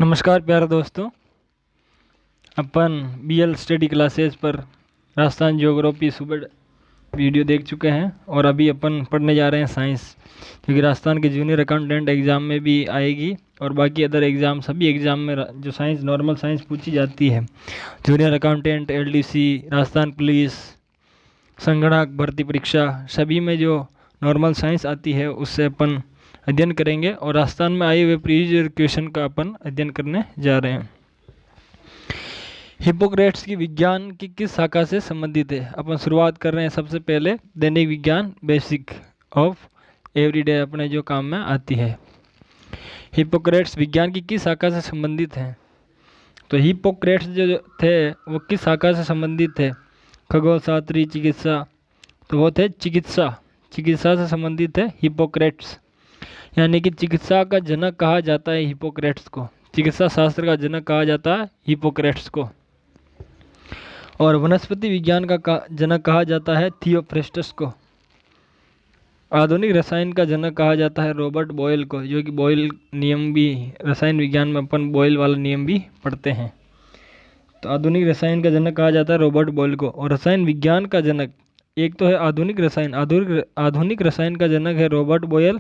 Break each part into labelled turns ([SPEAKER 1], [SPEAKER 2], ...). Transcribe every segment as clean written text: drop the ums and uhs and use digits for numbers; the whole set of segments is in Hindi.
[SPEAKER 1] नमस्कार प्यारे दोस्तों। अपन बीएल स्टडी क्लासेस पर राजस्थान ज्योग्राफी सुबह वीडियो देख चुके हैं और अभी अपन पढ़ने जा रहे हैं साइंस, क्योंकि राजस्थान के जूनियर अकाउंटेंट एग्ज़ाम में भी आएगी और बाकी अदर एग्ज़ाम सभी एग्ज़ाम में जो साइंस नॉर्मल साइंस पूछी जाती है, junior accountant, LDC, Rajasthan police, संगणक भर्ती परीक्षा, सभी में जो नॉर्मल साइंस आती है उससे अपन अध्ययन करेंगे और राजस्थान में आए हुए प्रीवियस क्वेश्चन का अपन अध्ययन करने जा रहे हैं। हिप्पोक्रेट्स की विज्ञान की किस शाखा से संबंधित है? अपन शुरुआत कर रहे हैं सबसे पहले दैनिक विज्ञान बेसिक ऑफ एवरीडे अपने जो काम में आती है। हिप्पोक्रेट्स विज्ञान की किस शाखा से संबंधित हैं? तो हिप्पोक्रेट्स जो थे वो किस शाखा से संबंधित थे? खगोल शास्त्री, चिकित्सा, तो वो थे चिकित्सा से संबंधित है हिप्पोक्रेट्स, यानी कि चिकित्सा का जनक कहा जाता है हिप्पोक्रेट्स को, चिकित्सा शास्त्र का जनक कहा जाता है हिप्पोक्रेट्स को। और वनस्पति विज्ञान का जनक कहा जाता है थियोफ्रेस्टस को। आधुनिक रसायन का जनक कहा जाता है रॉबर्ट बॉयल को, जो कि बॉयल नियम भी रसायन विज्ञान में अपन बॉयल वाला नियम भी पढ़ते हैं। तो आधुनिक रसायन का जनक कहा जाता है रॉबर्ट बॉयल को। और रसायन विज्ञान का जनक एक तो है आधुनिक रसायन, आधुनिक रसायन का जनक है रॉबर्ट बॉयल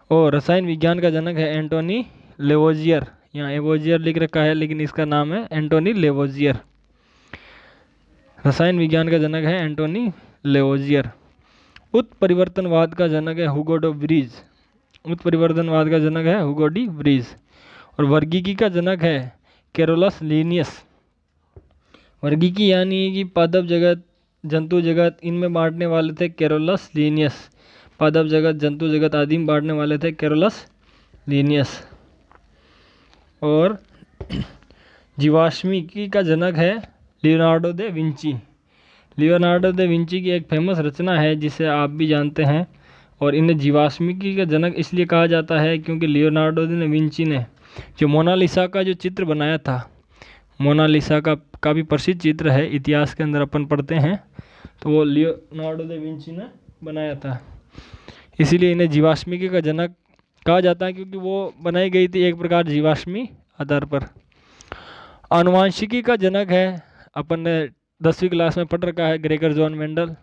[SPEAKER 1] और रसायन विज्ञान का जनक है एंटोनी लेवोजियर। यहाँ एवोजियर लिख रखा है लेकिन इसका नाम है एंटोनी लेवोजियर। रसायन विज्ञान का जनक है एंटोनी लेवोजियर। उत्परिवर्तनवाद का जनक है हुगो डे व्रीज। उत्परिवर्तनवाद का जनक है हुगो डी व्रीज। और वर्गीकी का जनक है कैरोलस लीनियस। वर्गीकी यानी कि पादप जगत, जंतु जगत, इनमें बांटने वाले थे कैरोलस लीनियस। पादप जगत, जंतु जगत आदि में बांटने वाले थे कैरोलस लीनियस। और जीवाश्मिकी का जनक है लियोनार्डो दे विंची। लियोनार्डो दे विंची की एक फेमस रचना है जिसे आप भी जानते हैं, और इन्हें जीवाश्मिकी का जनक इसलिए कहा जाता है क्योंकि लियोनार्डो दे विंची ने जो मोनालिसा का जो चित्र बनाया था, मोनालिसा का काफ़ी प्रसिद्ध चित्र है, इतिहास के अंदर अपन पढ़ते हैं, तो वो लियोनार्डो दे विंची ने बनाया था, इसीलिए इन्हें जीवाश्मिकी का जनक कहा जाता है क्योंकि वो बनाई गई थी एक प्रकार जीवाश्मी आधार पर। आनुवांशिकी का जनक है, अपन ने 10वीं क्लास में पढ़ रखा है, ग्रेगर जॉन मेंडल।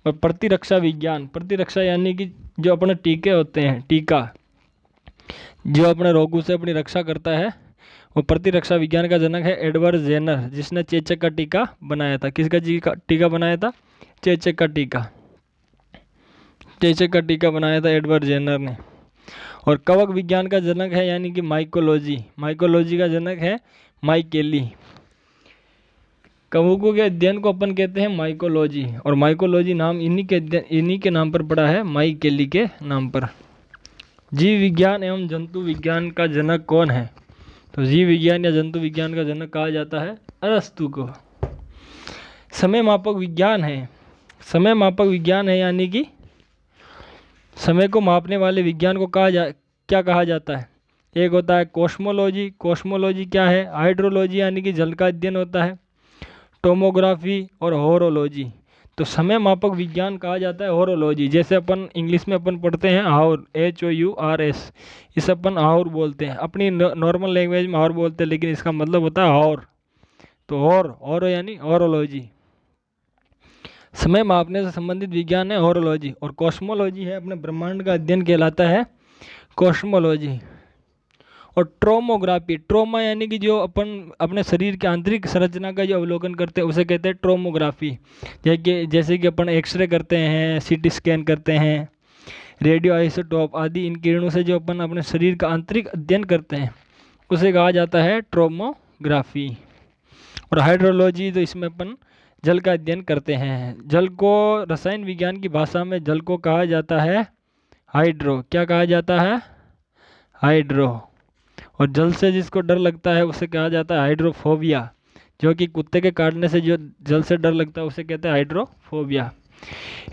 [SPEAKER 1] और प्रतिरक्षा विज्ञान, प्रतिरक्षा यानी कि जो अपने टीके होते हैं, टीका जो अपने रोगों से अपनी रक्षा करता है, वो प्रतिरक्षा विज्ञान का जनक है एडवर्ड जेनर, जिसने चेचक का टीका बनाया था। किसका टीका बनाया था? चेचक का टीका। चेचक का टीका बनाया था एडवर्ड जेनर ने। और कवक विज्ञान का जनक है यानी कि माइकोलॉजी, माइकोलॉजी का जनक है माइकेली। कवकों के अध्ययन को अपन कहते हैं माइकोलॉजी, और माइकोलॉजी नाम इन्हीं के नाम पर पड़ा है, माइकेली के नाम पर। जीव विज्ञान एवं जंतु विज्ञान का जनक कौन है? तो जीव विज्ञान या जंतु विज्ञान का जनक कहा जाता है अरस्तु को। समय मापक विज्ञान है, समय मापक विज्ञान है यानी कि समय को मापने वाले विज्ञान को क्या कहा जाता है? एक होता है कोस्मोलॉजी। कोस्मोलॉजी क्या है? हाइड्रोलॉजी यानी कि जल का अध्ययन होता है, टोमोग्राफी और होरोलॉजी। तो समय मापक विज्ञान कहा जाता है होरोलॉजी। जैसे अपन इंग्लिश में अपन पढ़ते हैं हाउर, HOURS, इसे अपन हाउर बोलते हैं, अपनी नॉर्मल लैंग्वेज में हाउर बोलते हैं, लेकिन इसका मतलब होता है हाउर। तो हॉर यानी होरोलॉजी। समय मापने से संबंधित विज्ञान है होरोलॉजी। और कॉस्मोलॉजी है, अपने ब्रह्मांड का अध्ययन कहलाता है कॉस्मोलॉजी। और ट्रोमोग्राफी, ट्रोमा यानी कि जो अपन अपने शरीर के आंतरिक संरचना का जो अवलोकन करते हैं उसे कहते हैं ट्रोमोग्राफी। जैसे कि अपन एक्सरे करते हैं, CT स्कैन करते हैं, रेडियो आइसोटोप आदि इन किरणों से जो अपन अपने शरीर का आंतरिक अध्ययन करते हैं उसे कहा जाता है ट्रोमोग्राफी। और हाइड्रोलॉजी, तो इसमें अपन जल का अध्ययन करते हैं। जल को रसायन विज्ञान की भाषा में जल को कहा जाता है हाइड्रो। क्या कहा जाता है? हाइड्रो। और जल से जिसको डर लगता है उसे कहा जाता है हाइड्रोफोबिया। जो कि कुत्ते के काटने से जो जल से डर लगता है उसे कहते हैं हाइड्रोफोबिया।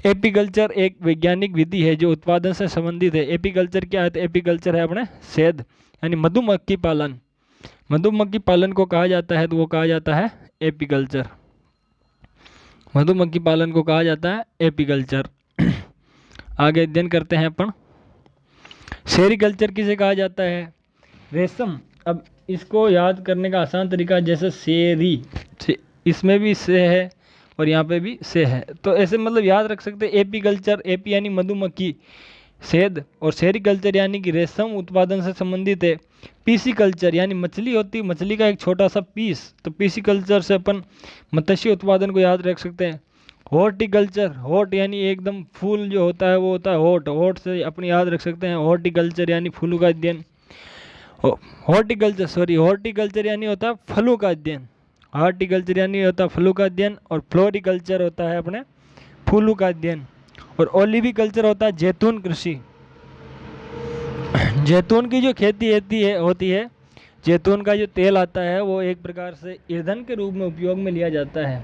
[SPEAKER 1] एपीकल्चर एक वैज्ञानिक विधि है जो उत्पादन से संबंधित है। एपीकल्चर क्या है? तो एपीकल्चर है अपने शहद यानी मधुमक्खी पालन। मधुमक्खी पालन को कहा जाता है तो वो कहा जाता है एपीकल्चर। मधुमक्खी पालन को कहा जाता है एपीकल्चर। आगे अध्ययन करते हैं अपन। सेरीकल्चर किसे कहा जाता है? रेशम अब इसको याद करने का आसान तरीका जैसे शेरी, इसमें भी से है और यहाँ पे भी से है, तो ऐसे मतलब याद रख सकते हैं। एपी कल्चर, एपी यानी मधुमक्खी, शहद, और शहरी कल्चर यानी कि रेशम उत्पादन से संबंधित है। पीसी कल्चर यानी मछली होती है, मछली का एक छोटा सा पीस, तो पीसी कल्चर से अपन मत्स्य उत्पादन को याद रख सकते हैं। हॉर्टिकल्चर, हॉट यानी एकदम फूल जो होता है वो होता है हॉट, हॉट से अपनी याद रख सकते हैं हॉर्टिकल्चर यानी फूलों का अध्ययन। हॉर्टिकल्चर यानी होता है फलों का अध्ययन, हॉर्टिकल्चर यानी होता है फलों का अध्ययन, और फ्लोरिकल्चर होता है अपने फूलों का अध्ययन, और ओलिविकल्चर होता है जैतून कृषि। जैतून की जो खेती होती है, जैतून का जो तेल आता है वो एक प्रकार से ईंधन के रूप में उपयोग में लिया जाता है।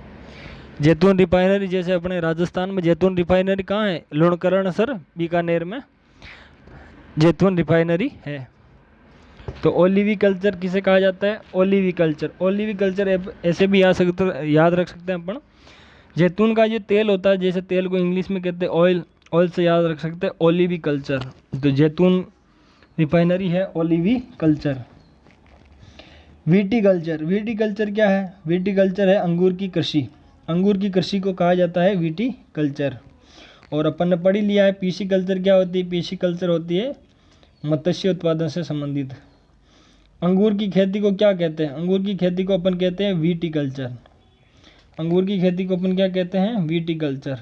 [SPEAKER 1] जैतून रिफाइनरी, जैसे अपने राजस्थान में जैतून रिफाइनरी कहाँ है, लुणकरणसर बीकानेर में जैतून रिफाइनरी है। तो ओलिविकल्चर किसे कहा जाता है, ओलिविकल्चर। ओलिविकल्चर ऐसे भी याद रख सकते हैं अपन, जैतून का जो तेल होता है, जैसे तेल को इंग्लिश में कहते हैं ऑयल, ऑयल से याद रख सकते हैं ओलिविकल्चर। तो जैतून रिफाइनरी है ओलिविकल्चर। विटीकल्चर, विटीकल्चर क्या है, विटीकल्चर है अंगूर की कृषि, अंगूर की कृषि को कहा जाता है विटीकल्चर। और अपन ने पढ़ लिया है पीसी कल्चर क्या होती है, पीसी कल्चर होती है मत्स्य उत्पादन से संबंधित। अंगूर की खेती को क्या कहते हैं, अंगूर की खेती को अपन कहते हैं विटीकल्चर। अंगूर की खेती को अपन क्या कहते हैं, विटीकल्चर।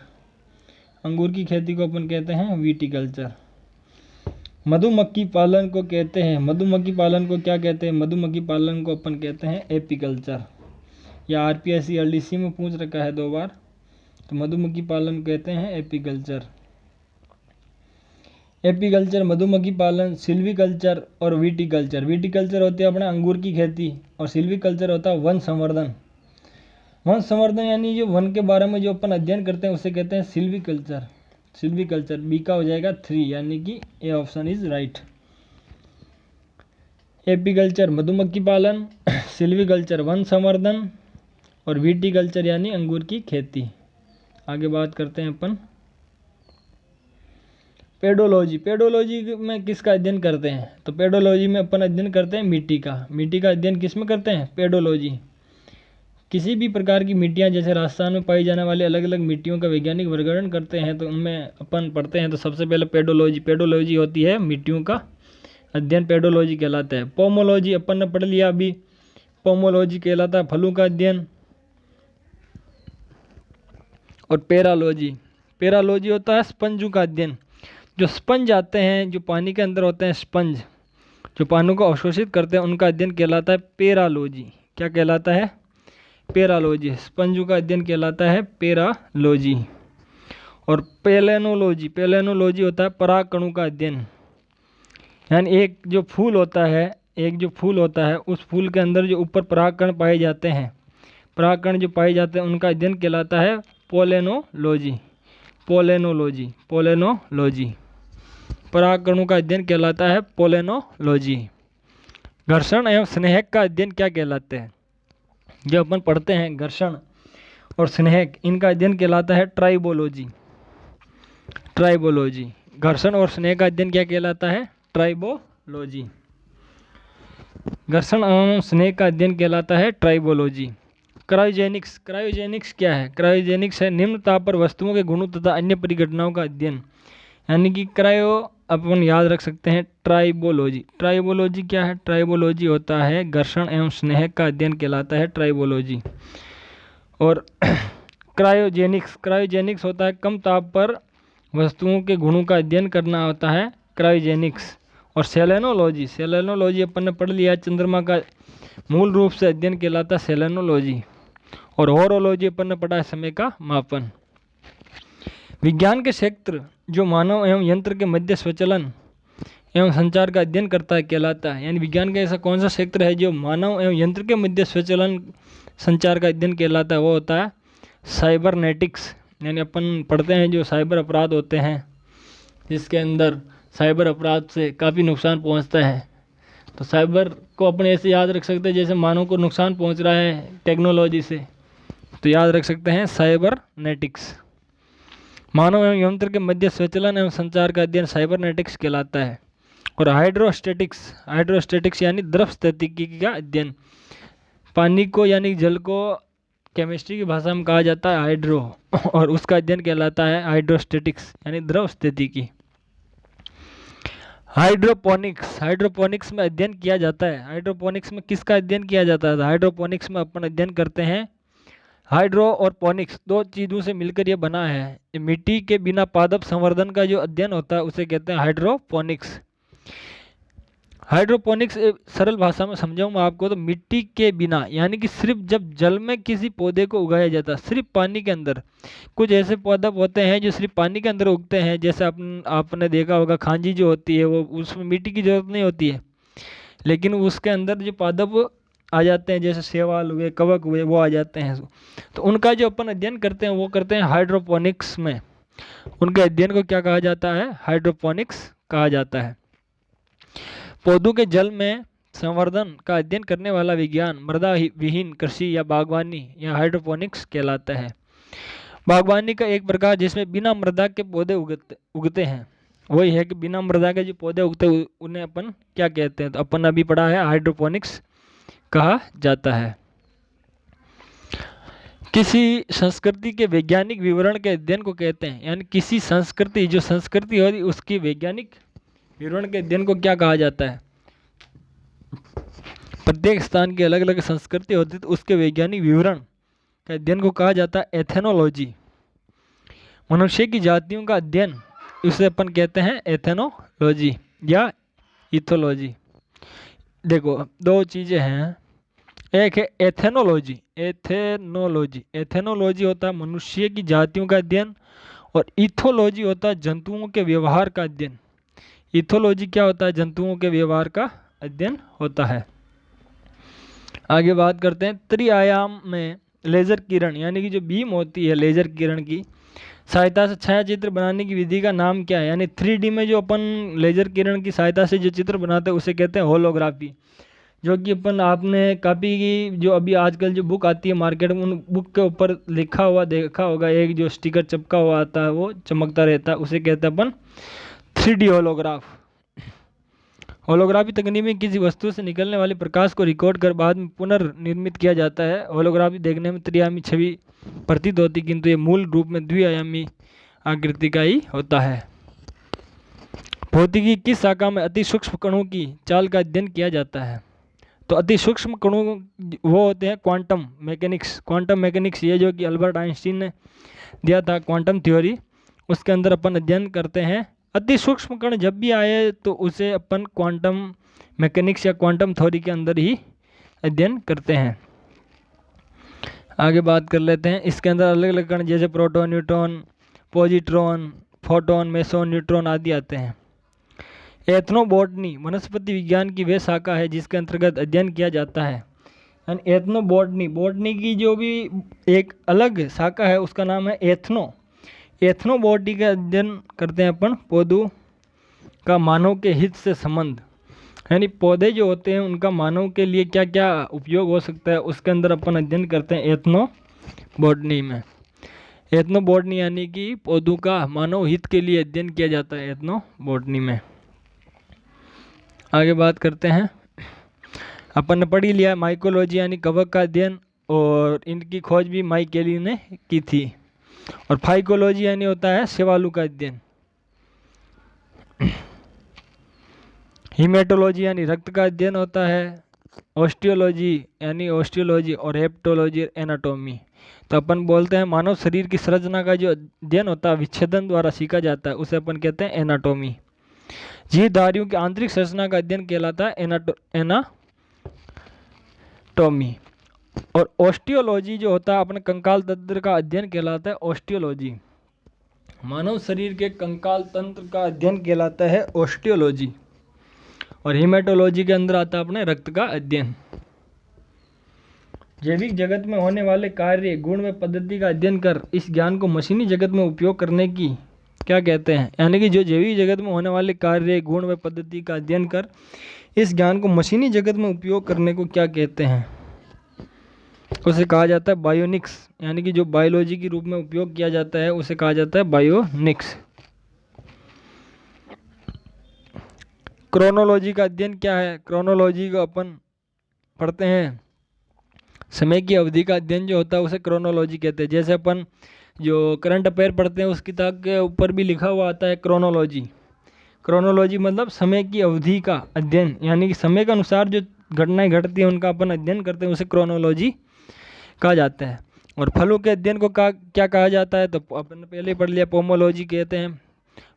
[SPEAKER 1] अंगूर की खेती को अपन कहते हैं विटीकल्चर। मधुमक्खी पालन को कहते हैं, मधुमक्खी पालन को क्या कहते हैं, मधुमक्खी पालन को अपन कहते हैं एपीकल्चर। या आरपीएससी एलडीसी में पूछ रखा है 2 बार, तो मधुमक्खी पालन कहते हैं एपीकल्चर। एपीकल्चर, मधुमक्खी पालन, सिल्वीकल्चर और विटीकल्चर। विटीकल्चर होती है अपना अंगूर की खेती, और सिल्वीकल्चर होता है वन संवर्धन। वन संवर्धन यानी जो वन के बारे में जो अपन अध्ययन करते हैं उसे कहते हैं सिल्वीकल्चर। सिल्वीकल्चर, बी का हो जाएगा 3, यानी कि A option is right. Apiculture मधुमक्खी पालन, सिल्वीकल्चर वन संवर्धन, और विटीकल्चर यानी अंगूर की खेती। आगे बात करते हैं अपन पेडोलॉजी। पेडोलॉजी में किसका अध्ययन करते हैं, तो पेडोलॉजी में अपन अध्ययन करते हैं मिट्टी का। मिट्टी का अध्ययन किस में करते हैं, पेडोलॉजी। किसी भी प्रकार की मिट्टियाँ, जैसे राजस्थान में पाई जाने वाली अलग अलग मिट्टियों का वैज्ञानिक वर्गीकरण करते हैं, तो उनमें अपन पढ़ते हैं। तो सबसे पहले पेडोलॉजी, पेडोलॉजी होती है मिट्टियों का अध्ययन, पेडोलॉजी कहलाता है। पोमोलॉजी अपन ने पढ़ लिया अभी, पोमोलॉजी कहलाता है फलों का अध्ययन। और पेरालॉजी, पेरालॉजी होता है स्पंजों का अध्ययन। जो स्पंज आते हैं, जो पानी के अंदर होते हैं स्पंज, जो पानी को अवशोषित करते हैं, उनका अध्ययन कहलाता है पेरालॉजी। क्या कहलाता है, पेरालॉजी। स्पंजों का अध्ययन कहलाता है पेरालॉजी। और पेलेनोलॉजी, पेलेनोलॉजी होता है परागकणों का अध्ययन। यानी एक जो फूल होता है, उस फूल के अंदर जो ऊपर परागकण पाए जाते हैं, परागकण जो पाए जाते हैं, उनका अध्ययन कहलाता है पोलेनोलॉजी। पोलेनोलॉजी, पोलेनोलॉजी, परागकणों का अध्ययन कहलाता है पोलेनोलॉजी। घर्षण एवं स्नेहक का अध्ययन क्या कहलाते हैं, जो अपन पढ़ते हैं घर्षण और स्नेहक, इनका अध्ययन कहलाता है ट्राइबोलॉजी। ट्राइबोलॉजी, घर्षण और स्नेह का अध्ययन क्या कहलाता है, ट्राइबोलॉजी। घर्षण एवं स्नेह का अध्ययन कहलाता है ट्राइबोलॉजी। क्रायोजेनिक्स, क्रायोजेनिक्स क्या है, क्रायोजेनिक्स है निम्न ताप पर वस्तुओं के गुणों तथा अन्य परिघटनाओं का अध्ययन। यानी कि क्रायो अपन याद रख सकते हैं ट्राइबोलॉजी। ट्राइबोलॉजी क्या है, ट्राइबोलॉजी होता है घर्षण एवं स्नेह का अध्ययन कहलाता है ट्राइबोलॉजी। और क्रायोजेनिक्स, क्रायोजेनिक्स होता है कम ताप पर वस्तुओं के गुणों का अध्ययन करना होता है क्रायोजेनिक्स। और सेलेनोलॉजी, सेलेनोलॉजी अपन ने पढ़ लिया, चंद्रमा का मूल रूप से अध्ययन कहलाता है सेलेनोलॉजी। और होरोलॉजी अपन ने पढ़ा है समय का मापन। विज्ञान के क्षेत्र जो मानव एवं यंत्र के मध्य स्वचलन एवं संचार का अध्ययन करता है कहलाता है। यानी विज्ञान का ऐसा कौन सा क्षेत्र है जो मानव एवं यंत्र के मध्य स्वचलन संचार का अध्ययन कहलाता है, वो होता है साइबरनेटिक्स। यानी अपन पढ़ते हैं जो साइबर अपराध होते हैं, जिसके अंदर साइबर अपराध से काफ़ी नुकसान पहुंचता है। तो साइबर को अपन ऐसे याद रख सकते हैं जैसे मानव को नुकसान पहुंच रहा है टेक्नोलॉजी से, तो याद रख सकते हैं साइबरनेटिक्स। मानव एवं यंत्र के मध्य स्वचलन एवं संचार का अध्ययन साइबरनेटिक्स कहलाता है। और हाइड्रोस्टैटिक्स, हाइड्रोस्टैटिक्स यानी द्रव स्थितिकी का अध्ययन। पानी को यानी जल को केमिस्ट्री की भाषा में कहा जाता है हाइड्रो, और उसका अध्ययन कहलाता है हाइड्रोस्टैटिक्स यानी द्रव स्थितिकी। हाइड्रोपोनिक्स, हाइड्रोपोनिक्स में अध्ययन किया जाता है। हाइड्रोपोनिक्स में किसका अध्ययन किया जाता है? हाइड्रोपोनिक्स में अपन अध्ययन करते हैं हाइड्रो और पोनिक्स, दो चीज़ों से मिलकर ये बना है। ये मिट्टी के बिना पादप संवर्धन का जो अध्ययन होता है उसे कहते हैं हाइड्रोपोनिक्स। हाइड्रोपोनिक्स सरल भाषा में समझाऊं मैं आपको तो मिट्टी के बिना यानी कि सिर्फ जब जल में किसी पौधे को उगाया जाता है, सिर्फ पानी के अंदर। कुछ ऐसे पौधे होते हैं जो सिर्फ पानी के अंदर उगते हैं, जैसे आपने देखा होगा खांजी जो होती है वो, उसमें मिट्टी की जरूरत नहीं होती है, लेकिन उसके अंदर जो पादप आ जाते हैं जैसे शैवाल हुए, कवक हुए, वो आ जाते हैं। तो उनका जो अपन अध्ययन करते हैं वो करते हैं हाइड्रोपोनिक्स में। उनके अध्ययन को क्या कहा जाता है? हाइड्रोपोनिक्स कहा जाता है। पौधों के जल में संवर्धन का अध्ययन करने वाला विज्ञान मृदा विहीन कृषि या बागवानी या हाइड्रोपोनिक्स कहलाता है। बागवानी का एक प्रकार जिसमें बिना मृदा के पौधे उगते हैं, वही है कि बिना मृदा के जो पौधे उगते उन्हें अपन क्या कहते हैं? तो अपन अभी पढ़ा है हाइड्रोपोनिक्स कहा जाता है। किसी संस्कृति के वैज्ञानिक विवरण के अध्ययन को कहते हैं, यानी किसी संस्कृति, जो संस्कृति होती उसकी वैज्ञानिक विवरण के अध्ययन को क्या कहा जाता है? प्रत्येक स्थान की अलग अलग संस्कृति होती है तो उसके वैज्ञानिक विवरण के अध्ययन को कहा जाता है एथेनोलॉजी। मनुष्य की जातियों का अध्ययन उसे अपन कहते हैं एथेनोलॉजी या इथोलॉजी। देखो दो चीजें हैं, एक है एथेनोलॉजी, एथेनोलॉजी होता है मनुष्य की जातियों का अध्ययन, और इथोलॉजी होता है जंतुओं के व्यवहार का अध्ययन। इथोलॉजी क्या होता है? जंतुओं के व्यवहार का अध्ययन होता है। आगे बात करते हैं त्रिआयाम में लेजर किरण यानी कि जो बीम होती है लेजर किरण की सहायता से छायाचित्र बनाने की विधि का नाम क्या है? यानी 3D में जो अपन लेजर किरण की सहायता से जो चित्र बनाते हैं उसे कहते हैं होलोग्राफी। जो कि अपन आपने कापी की जो अभी आजकल जो बुक आती है मार्केट में, उन बुक के ऊपर लिखा हुआ देखा होगा, एक जो स्टिकर चिपका हुआ आता है वो चमकता रहता है, उसे कहते हैं अपन 3D होलोग्राफ। होलोग्राफी तकनीक में किसी वस्तु से निकलने वाले प्रकाश को रिकॉर्ड कर बाद में पुनर्निर्मित किया जाता है। होलोग्राफी देखने में त्रिआयामी छवि प्रतीत होती किंतु ये मूल रूप में द्विआयामी आकृति का ही होता है। भौतिकी किस शाखा में अति सूक्ष्म कणों की चाल का अध्ययन किया जाता है? तो अति सूक्ष्म कणों वो होते हैं क्वांटम मैकेनिक्स। क्वांटम मैकेनिक्स ये जो कि अल्बर्ट आइंस्टीन ने दिया था क्वांटम थ्योरी, उसके अंदर अपन अध्ययन करते हैं। अति सूक्ष्म कण जब भी आए तो उसे अपन क्वांटम मैकेनिक्स या क्वांटम थ्योरी के अंदर ही अध्ययन करते हैं। आगे बात कर लेते हैं, इसके अंदर अलग अलग कण जैसे proton, neutron, positron, photon, meson, neutron आदि आते हैं। एथनोबॉटनी वनस्पति विज्ञान की वह शाखा है जिसके अंतर्गत अध्ययन किया जाता है। एंड एथनोबॉटनी, बॉटनी की जो भी एक अलग शाखा है उसका नाम है एथनोबॉटनी का अध्ययन करते हैं अपन पौधों का मानव के हित से संबंध, यानी पौधे जो होते हैं उनका मानव के लिए क्या क्या उपयोग हो सकता है उसके अंदर अपन अध्ययन करते हैं एथनोबॉटनी में। एथनोबॉटनी यानी कि पौधों का मानव हित के लिए अध्ययन किया जाता है एथनोबॉटनी में। आगे बात करते हैं, अपन ने पढ़ ही लिया माइकोलॉजी यानी कवक का अध्ययन, और इनकी खोज भी माई केली ने की थी। और फाइकोलॉजी यानी होता है शैवालों का अध्ययन। हीमेटोलॉजी यानी रक्त का अध्ययन होता है। ऑस्टियोलॉजी और हेप्टोलॉजी एनाटॉमी। तो अपन बोलते हैं मानव शरीर की संरचना का जो अध्ययन होता है विच्छेदन द्वारा सीखा जाता है उसे अपन कहते हैं एनाटॉमी। जीवधारियों की आंतरिक संरचना का अध्ययन कहलाता है एनाटॉमी। और ऑस्टियोलॉजी जो होता है अपने कंकाल तंत्र का अध्ययन कहलाता है ऑस्टियोलॉजी। मानव शरीर के कंकाल तंत्र का अध्ययन कहलाता है ऑस्टियोलॉजी। और हीमेटोलॉजी के अंदर आता है अपने रक्त का अध्ययन। जैविक जगत में होने वाले कार्य गुण व पद्धति का अध्ययन कर इस ज्ञान को मशीनी जगत में उपयोग करने की क्या कहते हैं? यानी कि जो जैविक जगत में होने वाले कार्य गुण व पद्धति का अध्ययन कर इस ज्ञान को मशीनी जगत में उपयोग करने को क्या कहते हैं? उसे कहा जाता है बायोनिक्स, यानी कि जो बायोलॉजी के रूप में उपयोग किया जाता है उसे कहा जाता है बायोनिक्स। क्रोनोलॉजी का अध्ययन क्या है? क्रोनोलॉजी को अपन पढ़ते हैं, समय की अवधि का अध्ययन जो होता है उसे क्रोनोलॉजी कहते हैं। जैसे अपन जो करंट अफेयर पढ़ते हैं उस किताब के ऊपर भी लिखा हुआ आता है क्रोनोलॉजी। क्रोनोलॉजी मतलब समय की अवधि का अध्ययन, यानी कि समय के अनुसार जो घटनाएं घटती हैं उनका अपन अध्ययन करते हैं, उसे क्रोनोलॉजी कहा जाता है। और फलों के अध्ययन को क्या कहा जाता है? तो अपन ने पहले ही पढ़ लिया, पोमोलॉजी कहते हैं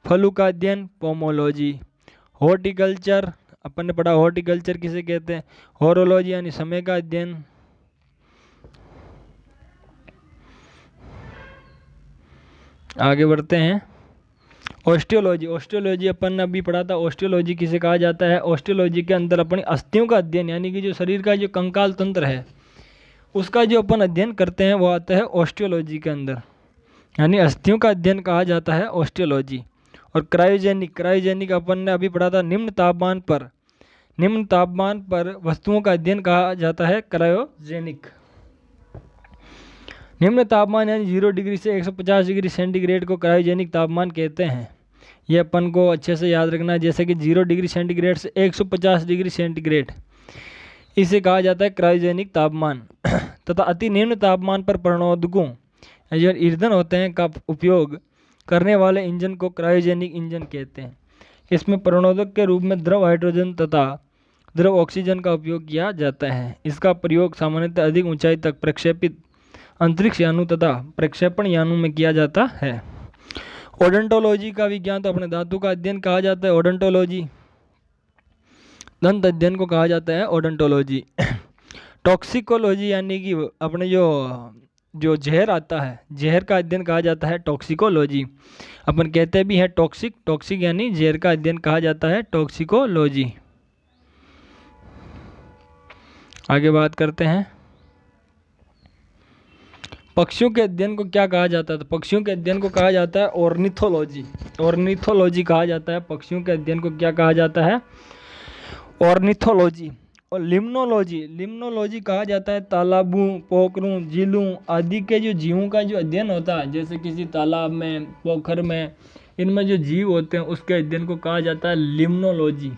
[SPEAKER 1] फलों का अध्ययन, पोमोलॉजी। हॉर्टिकल्चर अपन ने पढ़ा, हॉर्टिकल्चर किसे कहते हैं? होरोलॉजी यानी समय का अध्ययन। आगे बढ़ते हैं, ऑस्टियोलॉजी। ऑस्टियोलॉजी अपन ने अभी पढ़ा था, ऑस्टियोलॉजी किसे कहा जाता है? ऑस्टियोलॉजी के अंदर अपनी अस्थियों का अध्ययन, यानी कि जो शरीर का जो कंकाल तंत्र है उसका जो अपन अध्ययन करते हैं वो आता है ऑस्टियोलॉजी के अंदर, यानी अस्थियों का अध्ययन कहा जाता है ऑस्टियोलॉजी। और क्रायोजेनिक, क्रायोजेनिक अपन ने अभी पढ़ा था, निम्न तापमान पर वस्तुओं का अध्ययन कहा जाता है क्रायोजेनिक। निम्न तापमान यानी 0 डिग्री से 150 डिग्री सेंटीग्रेड को क्रायोजेनिक तापमान कहते हैं। ये अपन को अच्छे से याद रखना है, जैसे कि 0 डिग्री सेंटीग्रेड से 150 डिग्री सेंटीग्रेड, इसे कहा जाता है क्रायोजेनिक तापमान। तथा अति निम्न तापमान पर प्रणोदकों जो ईंधन होते हैं का उपयोग करने वाले इंजन को क्रायोजेनिक इंजन कहते हैं। इसमें प्रणोदक के रूप में द्रव हाइड्रोजन तथा द्रव ऑक्सीजन का उपयोग किया जाता है। इसका प्रयोग सामान्यतः अधिक ऊंचाई तक प्रक्षेपित अंतरिक्ष यानों तथा प्रक्षेपण यानों में किया जाता है। ओडोंटोलॉजी का विज्ञान तो अपने धातु का अध्ययन कहा जाता है ओडोंटोलॉजी, दंत अध्ययन को कहा जाता है ओडोंटोलॉजी। टॉक्सिकोलॉजी यानी कि अपने जो जहर आता है, जहर का अध्ययन कहा जाता है टॉक्सिकोलॉजी। अपन कहते भी हैं टॉक्सिक यानी जहर का अध्ययन कहा जाता है टॉक्सिकोलॉजी। आगे बात करते हैं, पक्षियों के अध्ययन को क्या कहा जाता है? तो पक्षियों के अध्ययन को कहा जाता है ऑर्निथोलॉजी। ऑर्निथोलॉजी कहा जाता है, पक्षियों के अध्ययन को क्या कहा जाता है? ऑर्निथोलॉजी। और लिम्नोलॉजी कहा जाता है तालाबों, पोखरों, झीलों आदि के जो जीवों का जो अध्ययन होता है, जैसे किसी तालाब में, पोखर में, इनमें जो जीव होते हैं उसके अध्ययन को कहा जाता है लिम्नोलॉजी।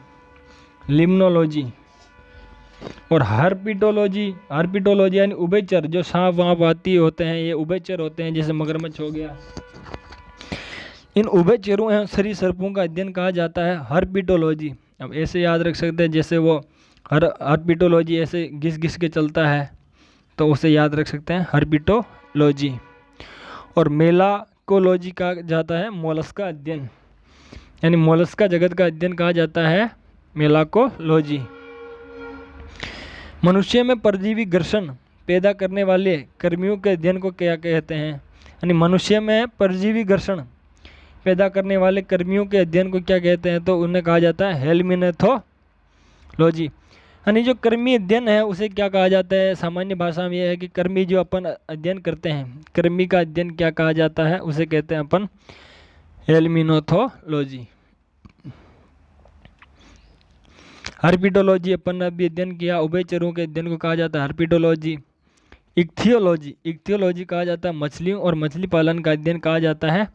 [SPEAKER 1] और हर्पिटोलॉजी यानी उभयचर, जो सांप वाप आती होते हैं ये उभयचर होते हैं, जैसे मगरमच्छ हो गया, इन उभयचरों एवं सरीसृपों का अध्ययन कहा जाता है हर्पिटोलॉजी। अब ऐसे याद रख सकते हैं, जैसे वो हर्पिटोलॉजी ऐसे घिस घिस के चलता है तो उसे याद रख सकते हैं हर्पिटोलॉजी। और मेलाकोलॉजी कहा जाता है मोलस्का अध्ययन, यानी मोलस्का जगत का अध्ययन कहा जाता है मेलाकोलॉजी। मनुष्य में परजीवी घर्षण पैदा करने वाले कर्मियों के अध्ययन को क्या कहते हैं? यानी मनुष्य में परजीवी घर्षण पैदा करने वाले कर्मियों के अध्ययन को क्या कहते हैं? तो उन्हें कहा जाता है हेलमिनेथोलॉजी। यानी जो कर्मी अध्ययन है उसे क्या कहा जाता है? सामान्य भाषा में यह है कि कर्मी जो अपन अध्ययन करते हैं, कर्मी का अध्ययन क्या कहा जाता है? उसे कहते हैं अपन हेलमिनोथोलॉजी। हर्पिटोलॉजी अपन ने अभी अध्ययन किया, उभयचरों के अध्ययन को कहा जाता है हर्पिटोलॉजी। इक्थियोलॉजी कहा जाता है मछलियों और मछली पालन का अध्ययन कहा जाता है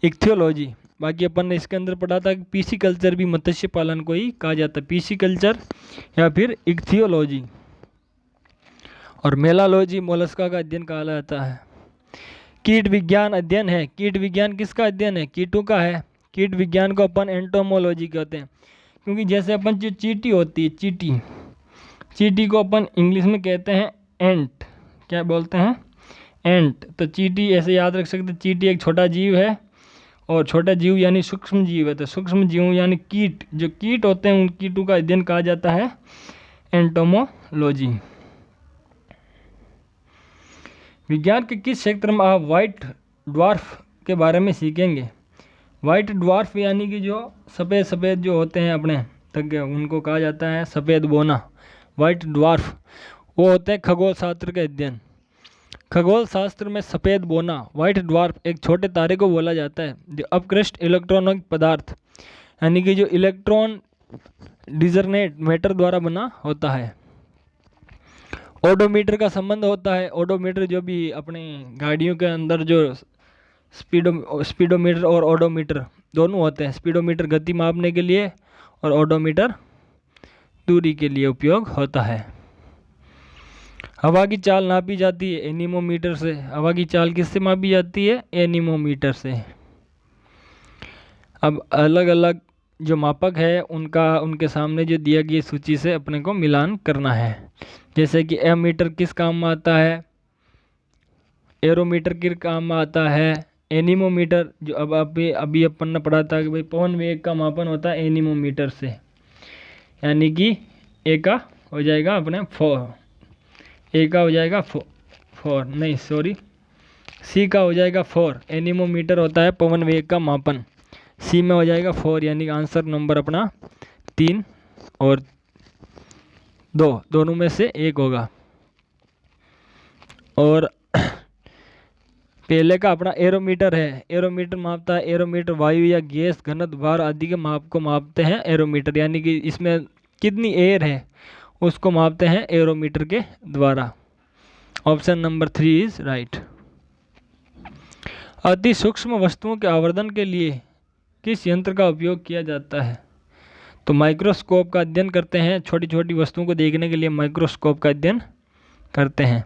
[SPEAKER 1] इक्थियोलॉजी। बाकी अपन ने इसके अंदर पढ़ा था कि पीसी कल्चर भी मत्स्य पालन को ही कहा जाता है, पीसी कल्चर या फिर इक्थियोलॉजी। और मेलालॉजी मोलस्का का अध्ययन कहा जाता है। कीट विज्ञान अध्ययन है, कीट विज्ञान किसका अध्ययन है? कीटों का है। कीट विज्ञान को अपन एंटोमोलॉजी कहते हैं, क्योंकि जैसे अपन जो चींटी होती है, चींटी को अपन इंग्लिश में कहते हैं एंट, क्या बोलते हैं? एंट। तो चींटी ऐसे याद रख सकते हैं, चींटी एक छोटा जीव है, और छोटा जीव यानी सूक्ष्म जीव है, तो सूक्ष्म जीव यानी कीट, जो कीट होते हैं उन कीटों का अध्ययन कहा जाता है एंटोमोलॉजी। विज्ञान के किस क्षेत्र में आप व्हाइट ड्वार्फ के बारे में सीखेंगे? व्हाइट ड्वार्फ यानी कि जो सफ़ेद सफ़ेद जो होते हैं अपने तक, उनको कहा जाता है सफ़ेद बोना। व्हाइट ड्वार्फ वो होते हैं खगोल शास्त्र के अध्ययन। खगोल शास्त्र में सफ़ेद बोना, व्हाइट ड्वार्फ, एक छोटे तारे को बोला जाता है जो अपकृष्ट इलेक्ट्रॉनिक पदार्थ यानी कि जो इलेक्ट्रॉन डिजर्नेट मैटर द्वारा बना होता है। ओडोमीटर का संबंध होता है, ओडोमीटर जो भी अपने गाड़ियों के अंदर जो स्पीडोमीटर और ओडोमीटर दोनों होते हैं। स्पीडोमीटर गति मापने के लिए और ओडोमीटर दूरी के लिए उपयोग होता है। हवा की चाल नापी जाती है एनीमोमीटर से। हवा की चाल किससे मापी जाती है? एनीमोमीटर से। अब अलग अलग जो मापक है उनके सामने जो दिया गई सूची से अपने को मिलान करना है। जैसे कि एमीटर किस काम में आता है, एरोमीटर किस काम में आता है, एनीमोमीटर जो अब अभी अपन ने पढ़ा था कि भाई पवन वेग का मापन होता है एनीमोमीटर से, यानी कि ए का हो जाएगा अपने 4, ए का हो जाएगा 4 नहीं सॉरी सी का हो जाएगा 4। एनीमोमीटर होता है पवन वेग का मापन, सी में हो जाएगा 4, यानी आंसर नंबर अपना 3 और 2 दोनों में से एक होगा। और पहले का अपना एरोमीटर है, एरोमीटर मापता है, एरोमीटर वायु या गैस घनत्व भार आदि के माप को मापते हैं एरोमीटर, यानी कि इसमें कितनी एयर है उसको मापते हैं एरोमीटर के द्वारा। Option number 3 is right. अति सूक्ष्म वस्तुओं के आवर्धन के लिए किस यंत्र का उपयोग किया जाता है? तो माइक्रोस्कोप का अध्ययन करते हैं, छोटी छोटी वस्तुओं को देखने के लिए माइक्रोस्कोप का अध्ययन करते हैं।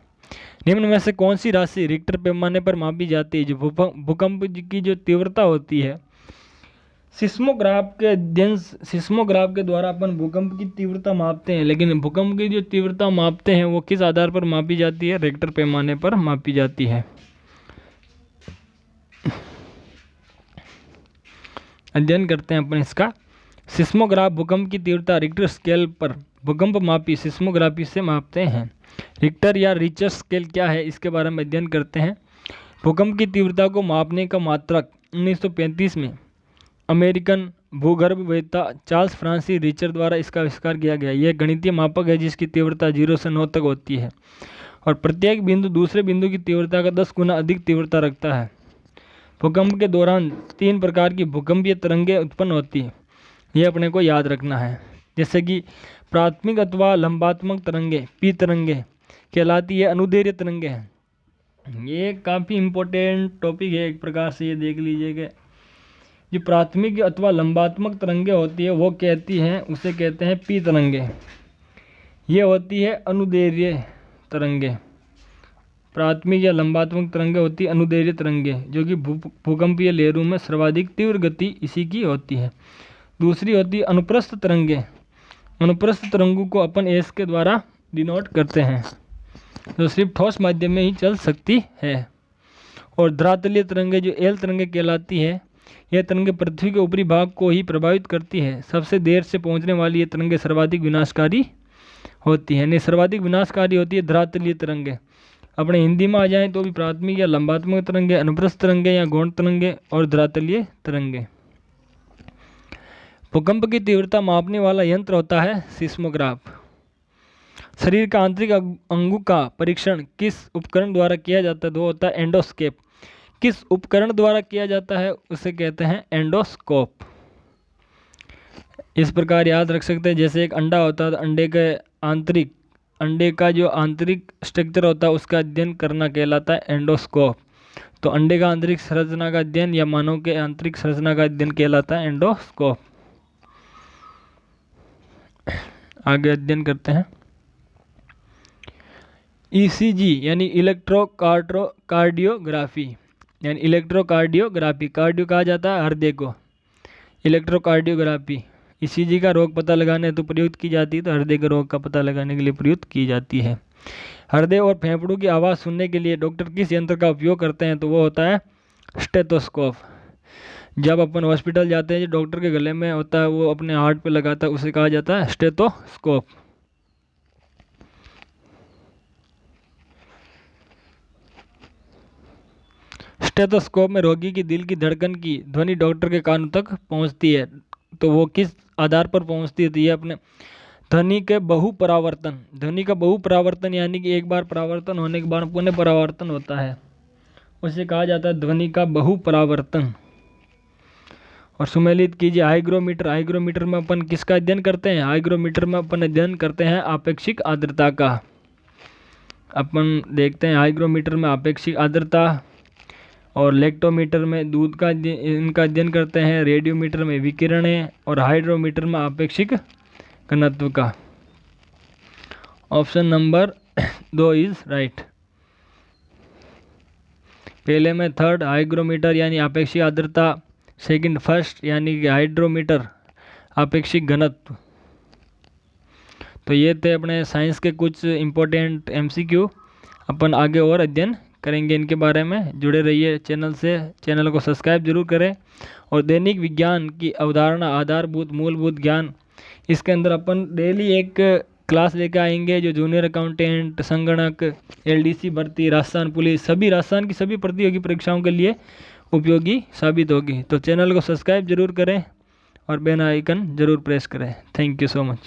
[SPEAKER 1] निम्न में से कौन सी राशि रिक्टर पैमाने पर मापी जाती है? जो भूकंप की जो तीव्रता होती है, सिस्मोग्राफ के द्वारा अपन भूकंप की तीव्रता मापते हैं, लेकिन भूकंप की जो तीव्रता मापते हैं वो किस आधार पर मापी जाती है? रिक्टर पैमाने पर मापी जाती है। अध्ययन करते हैं अपन इसका। सिस्मोग्राफ भूकंप की तीव्रता रिक्टर स्केल पर भूकंप मापी सिस्मोग्राफी से मापते हैं। रिक्टर या रिचर स्केल क्या है, इसके बारे में अध्ययन करते हैं। भूकंप की तीव्रता को मापने का मात्रक 1935 में अमेरिकन भूगर्भवेत्ता चार्ल्स फ्रांसिस रिचर द्वारा इसका आविष्कार किया गया। यह गणितीय मापक है जिसकी तीव्रता 0 से 9 तक होती है और प्रत्येक बिंदु दूसरे बिंदु की तीव्रता का 10 गुना अधिक तीव्रता रखता है। भूकंप के दौरान 3 प्रकार की भूकंपीय तरंगें उत्पन्न होती है, यह अपने को याद रखना है। जैसे कि प्राथमिक अथवा लंबात्मक तरंगे पी तरंगे कहलाती है, अनुदैर्घ्य तरंगे हैं। ये काफ़ी इम्पोर्टेंट टॉपिक है, एक प्रकार से ये देख लीजिए कि जो प्राथमिक अथवा लंबात्मक तरंगे होती है वो कहती हैं, उसे कहते हैं पी तरंगे। ये होती है अनुदैर्घ्य तरंगे। प्राथमिक या लंबात्मक तरंगे होती है अनुदैर्घ्य तरंगे, जो कि भूकंपीय लहरों में सर्वाधिक तीव्र गति इसी की होती है। दूसरी होती है अनुप्रस्थ तरंगे। अनुप्रस्थ तरंगों को अपन एस के द्वारा डिनोट करते हैं, जो सिर्फ ठोस माध्यम में ही चल सकती है। और धरातलीय तरंगे जो एल तरंगे कहलाती है, यह तरंगे पृथ्वी के ऊपरी भाग को ही प्रभावित करती है। सबसे देर से पहुंचने वाली ये तरंगे सर्वाधिक विनाशकारी होती है, नहीं सर्वाधिक विनाशकारी होती है धरातलीय तरंगे। अपने हिंदी में आ जाएं तो भी प्राथमिक या लंबात्मक तरंगे, अनुप्रस्थ तरंगे या गौण तरंगे और धरातलीय तरंगे। भूकंप की तीव्रता मापने वाला यंत्र होता है सिस्मोग्राफ। शरीर का आंतरिक अंगों का परीक्षण किस उपकरण द्वारा किया जाता है? वो होता है एंडोस्कोप। किस उपकरण द्वारा किया जाता है उसे कहते हैं एंडोस्कोप। इस प्रकार याद रख सकते हैं, जैसे एक अंडा होता है तो अंडे का जो आंतरिक स्ट्रक्चर होता है उसका अध्ययन करना कहलाता है एंडोस्कोप। तो अंडे का आंतरिक संरचना का अध्ययन या मानव के आंतरिक संरचना का अध्ययन कहलाता है एंडोस्कोप। आगे अध्ययन करते हैं ईसीजी यानी इलेक्ट्रोकार्डियोग्राफी, यानी इलेक्ट्रोकार्डियोग्राफी, कार्डियो कहा जाता है हृदय को, इलेक्ट्रोकार्डियोग्राफी ईसीजी का रोग पता लगाने हेतु प्रयुक्त की जाती है, तो हृदय के रोग का पता लगाने के लिए प्रयुक्त की जाती है। हृदय और फेफड़ों की आवाज़ सुनने के लिए डॉक्टर किस यंत्र का उपयोग करते हैं? तो वो होता है स्टेथोस्कोप। जब अपन हॉस्पिटल जाते हैं जो डॉक्टर के गले में होता है वो अपने हार्ट पे लगाता है, उसे कहा जाता है स्टेथोस्कोप। स्टेथोस्कोप में रोगी की दिल की धड़कन की ध्वनि डॉक्टर के कानों तक पहुंचती है, तो वो किस आधार पर पहुंचती है? तो ये अपने ध्वनि का बहुपरावर्तन यानी कि एक बार परावर्तन होने के बाद पुनः परावर्तन होता है, उसे कहा जाता है ध्वनि का बहुपरावर्तन। और सुमेलित कीजिए हाइग्रोमीटर में अपन किसका अध्ययन करते हैं? हाइग्रोमीटर में अपन अध्ययन करते हैं आपेक्षिक आर्द्रता का। अपन देखते हैं हाइग्रोमीटर में आपेक्षिक आर्द्रता और लेक्टोमीटर में दूध का इनका अध्ययन करते हैं, रेडियोमीटर में विकिरणें और हाइड्रोमीटर में आपेक्षिक घनत्व का। Option number 2 is right. पहले में थर्ड हाइग्रोमीटर यानी आपेक्षिक आर्द्रता, सेकंड फर्स्ट यानी कि हाइड्रोमीटर आपेक्षिक घनत्व। तो ये थे अपने साइंस के कुछ इम्पोर्टेंट एमसीक्यू। अपन आगे और अध्ययन करेंगे इनके बारे में। जुड़े रहिए चैनल से, चैनल को सब्सक्राइब जरूर करें। और दैनिक विज्ञान की अवधारणा, आधारभूत मूलभूत ज्ञान, इसके अंदर अपन डेली एक क्लास लेकर आएंगे जो जूनियर अकाउंटेंट, संगणक, एलडीसी भर्ती, राजस्थान पुलिस, सभी राजस्थान की सभी प्रतियोगी परीक्षाओं के लिए उपयोगी साबित होगी। तो चैनल को सब्सक्राइब जरूर करें और बेल आइकन जरूर प्रेस करें। Thank you so much.